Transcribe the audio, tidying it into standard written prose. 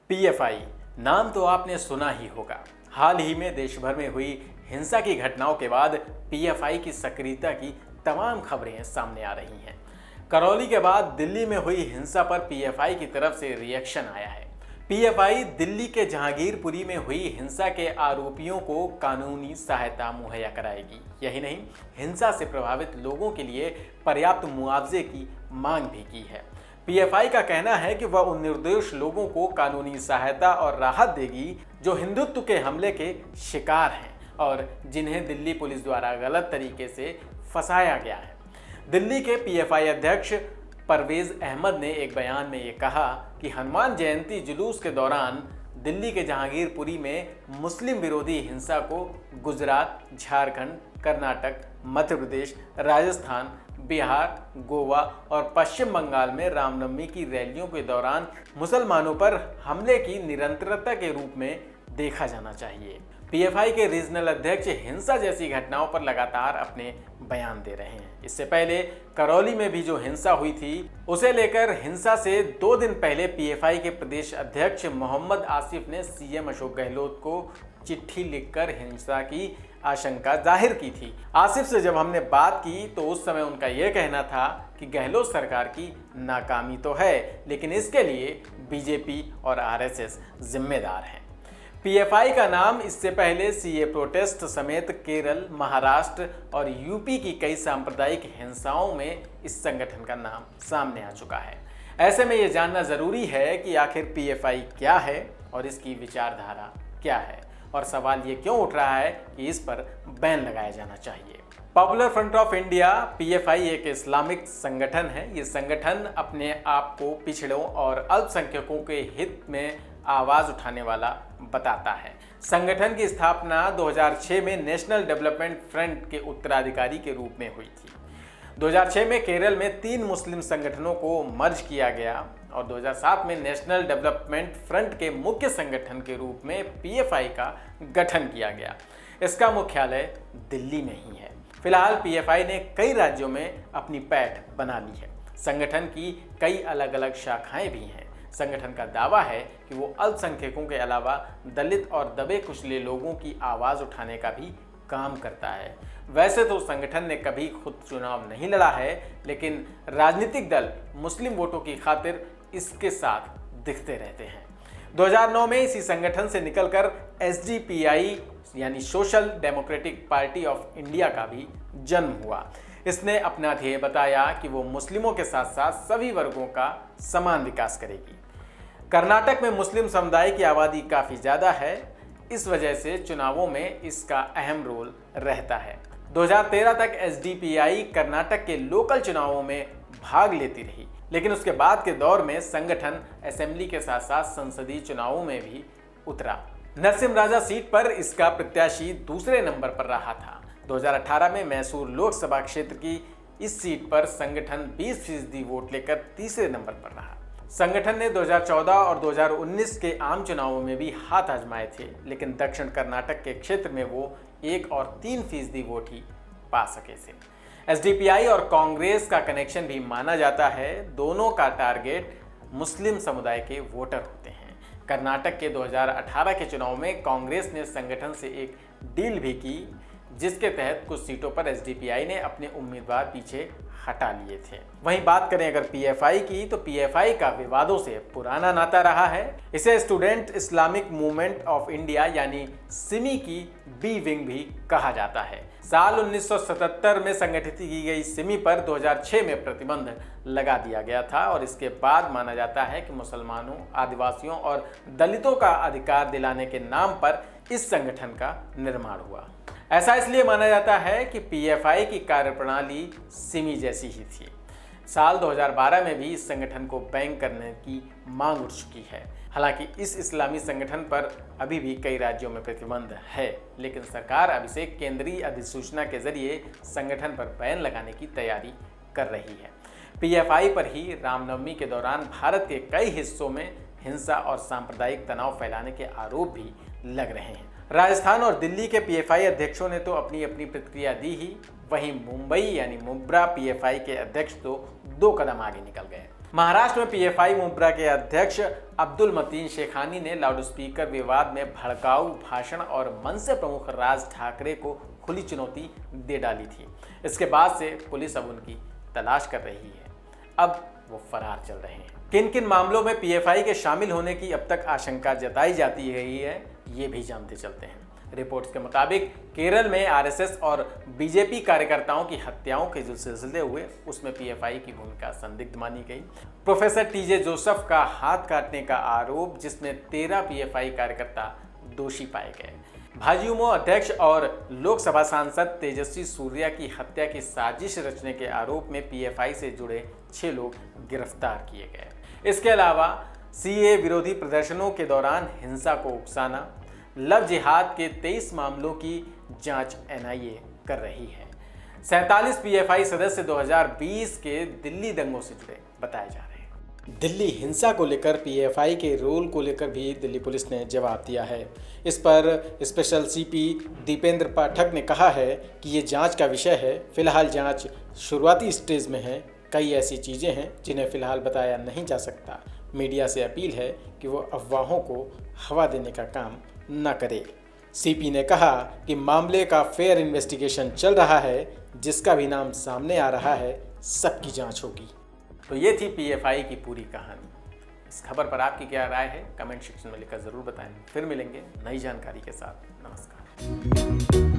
PFI नाम तो आपने सुना ही होगा। हाल ही में देश भर में हुई हिंसा की घटनाओं के बाद पीएफआई की सक्रियता की तमाम खबरें सामने आ रही हैं। करौली के बाद दिल्ली में हुई हिंसा पर पीएफआई की तरफ से रिएक्शन आया है। पीएफआई दिल्ली के जहांगीरपुरी में हुई हिंसा के आरोपियों को कानूनी सहायता मुहैया कराएगी। यही नहीं, हिंसा से प्रभावित लोगों के लिए पर्याप्त मुआवजे की मांग भी की है। पीएफआई का कहना है कि वह उन निर्दोष लोगों को कानूनी सहायता और राहत देगी जो हिंदुत्व के हमले के शिकार हैं और जिन्हें दिल्ली पुलिस द्वारा गलत तरीके से फंसाया गया है। दिल्ली के पीएफआई अध्यक्ष परवेज अहमद ने एक बयान में ये कहा कि हनुमान जयंती जुलूस के दौरान दिल्ली के जहांगीरपुरी में मुस्लिम विरोधी हिंसा को गुजरात, झारखंड, कर्नाटक, मध्य प्रदेश, राजस्थान, बिहार, गोवा और पश्चिम बंगाल में रामनवमी की रैलियों के दौरान मुसलमानों पर हमले की निरंतरता के रूप में देखा जाना चाहिए। पीएफआई के रीजनल अध्यक्ष हिंसा जैसी घटनाओं पर लगातार अपने बयान दे रहे हैं। इससे पहले करौली में भी जो हिंसा हुई थी, उसे लेकर हिंसा से 2 दिन पहले पीएफआई के प्रदेश अध्यक्ष मोहम्मद आसिफ ने सीएम अशोक गहलोत को चिट्ठी लिखकर हिंसा की आशंका जाहिर की थी। आसिफ से जब हमने बात की तो उस समय उनका यह कहना था कि गहलोत सरकार की नाकामी तो है, लेकिन इसके लिए बीजेपी और आरएसएस जिम्मेदार हैं। पीएफआई का नाम इससे पहले सीए प्रोटेस्ट समेत केरल, महाराष्ट्र और यूपी की कई सांप्रदायिक हिंसाओं में इस संगठन का नाम सामने आ चुका है। ऐसे में ये जानना जरूरी है कि आखिर पीएफआई क्या है और इसकी विचारधारा क्या है, और सवाल ये क्यों उठ रहा है कि इस पर बैन लगाया जाना चाहिए। Popular front of India PFI एक इस्लामिक संगठन है। ये संगठन अपने आप को पिछड़ों और अल्पसंख्यकों के हित में आवाज उठाने वाला बताता है। संगठन की स्थापना 2006 में नेशनल डेवलपमेंट फ्रंट के उत्तराधिकारी के रूप में हुई थी। 2006 में केरल में 3 मुस्लिम संगठनों को मर्ज किया गया और 2007 में नेशनल डेवलपमेंट फ्रंट के मुख्य संगठन के रूप में पीएफआई का गठन किया गया। इसका मुख्यालय दिल्ली में ही है। फिलहाल पीएफआई ने कई राज्यों में अपनी पैठ बना ली है। संगठन की कई अलग अलग शाखाएं भी हैं। संगठन का दावा है कि वो अल्पसंख्यकों के अलावा दलित और दबे कुचले लोगों की आवाज़ उठाने का भी काम करता है। वैसे तो संगठन ने कभी खुद चुनाव नहीं लड़ा है, लेकिन राजनीतिक दल मुस्लिम वोटों की खातिर इसके साथ दिखते रहते हैं। 2009 में इसी संगठन से निकलकर एसडीपीआई यानी social democratic party of India का भी जन्म हुआ। इसने अपना ध्येय बताया कि वो मुस्लिमों के साथ साथ सभी वर्गों का समान विकास करेगी। कर्नाटक में मुस्लिम समुदाय की आबादी काफ़ी ज़्यादा है, इस वजह से चुनावों में इसका अहम रोल रहता है। 2013 तक एसडीपीआई कर्नाटक के लोकल चुनावों में भाग लेती रही, लेकिन उसके बाद के दौर में संगठन असेंबली के साथ साथ संसदीय चुनावों में भी उतरा। नरसिमराजा सीट पर इसका प्रत्याशी दूसरे नंबर पर रहा था। 2018 में मैसूर लोकसभा क्षेत्र की इस सीट पर संगठन 20% वोट लेकर तीसरे नंबर पर रहा। संगठन ने 2014 और 2019 के आम चुनावों में भी हाथ आजमाए थे, लेकिन दक्षिण कर्नाटक के क्षेत्र में वो 1 और 3% वोट ही पा सके थे। एसडीपीआई और कांग्रेस का कनेक्शन भी माना जाता है। दोनों का टारगेट मुस्लिम समुदाय के वोटर होते हैं। कर्नाटक के 2018 के चुनाव में कांग्रेस ने संगठन से एक डील भी की, जिसके तहत कुछ सीटों पर एसडीपीआई ने अपने उम्मीदवार पीछे हटा लिए थे। वहीं बात करें अगर पीएफआई की, तो पीएफआई का विवादों से पुराना नाता रहा है। इसे student Islamic movement of India यानी सिमी की बी विंग भी कहा जाता है। साल 1977 में संगठित की गई सिमी पर 2006 में प्रतिबंध लगा दिया गया था और इसके बाद माना जाता है कि मुसलमानों, आदिवासियों और दलितों का अधिकार दिलाने के नाम पर इस संगठन का निर्माण हुआ। ऐसा इसलिए माना जाता है कि पीएफआई की कार्यप्रणाली सिमी जैसी ही थी। साल 2012 में भी इस संगठन को बैन करने की मांग उठ चुकी है। हालांकि इस इस्लामी संगठन पर अभी भी कई राज्यों में प्रतिबंध है, लेकिन सरकार अब इसे केंद्रीय अधिसूचना के जरिए संगठन पर बैन लगाने की तैयारी कर रही है। पीएफआई पर ही रामनवमी के दौरान भारत के कई हिस्सों में हिंसा और सांप्रदायिक तनाव फैलाने के आरोप भी लग रहे हैं। राजस्थान और दिल्ली के पीएफआई अध्यक्षों ने तो अपनी अपनी प्रतिक्रिया दी ही, वहीं मुंबई यानी मुब्रा पीएफआई के अध्यक्ष तो 2 कदम आगे निकल गए। महाराष्ट्र में पीएफआई मुंब्रा के अध्यक्ष अब्दुल मतीन शेखानी ने लाउडस्पीकर विवाद में भड़काऊ भाषण और मनसे प्रमुख राज ठाकरे को खुली चुनौती दे डाली थी। इसके बाद से पुलिस अब उनकी तलाश कर रही है। अब वो फरार चल रहे हैं। किन किन मामलों में पीएफआई के शामिल होने की अब तक आशंका जताई जाती रही है, ये भी जानते चलते हैं। रिपोर्ट्स के मुताबिक केरल में आरएसएस और बीजेपी कार्यकर्ताओं की हत्याओं के जो सिलसिले हुए, उसमें पीएफआई की भूमिका संदिग्ध मानी गई। प्रोफेसर टीजे जोसेफ का हाथ काटने का आरोप, जिसमें 13 पीएफआई कार्यकर्ता दोषी पाए गए। भाजयुमो अध्यक्ष और लोकसभा सांसद तेजस्वी सूर्या की हत्या की साजिश रचने के आरोप में पीएफआई से जुड़े 6 लोग गिरफ्तार किए गए। इसके अलावा सीए विरोधी प्रदर्शनों के दौरान हिंसा को उकसाना, लव जिहाद के 23 मामलों की जांच एनआईए कर रही है। 47 पीएफआई सदस्य 2020 के दिल्ली दंगों से जुड़े बताए जा रहे हैं। दिल्ली हिंसा को लेकर पीएफआई के रोल को लेकर भी दिल्ली पुलिस ने जवाब दिया है। इस पर स्पेशल सीपी दीपेंद्र पाठक ने कहा है कि ये जांच का विषय है। फिलहाल जांच शुरुआती स्टेज में है। कई ऐसी चीज़ें हैं जिन्हें फिलहाल बताया नहीं जा सकता। मीडिया से अपील है कि वो अफवाहों को हवा देने का काम न करे। सीपी ने कहा कि मामले का फेयर इन्वेस्टिगेशन चल रहा है। जिसका भी नाम सामने आ रहा है, सबकी जांच होगी। तो ये थी पीएफआई की पूरी कहानी। इस खबर पर आपकी क्या राय है, कमेंट सेक्शन में लिखकर ज़रूर बताएं। फिर मिलेंगे नई जानकारी के साथ। नमस्कार।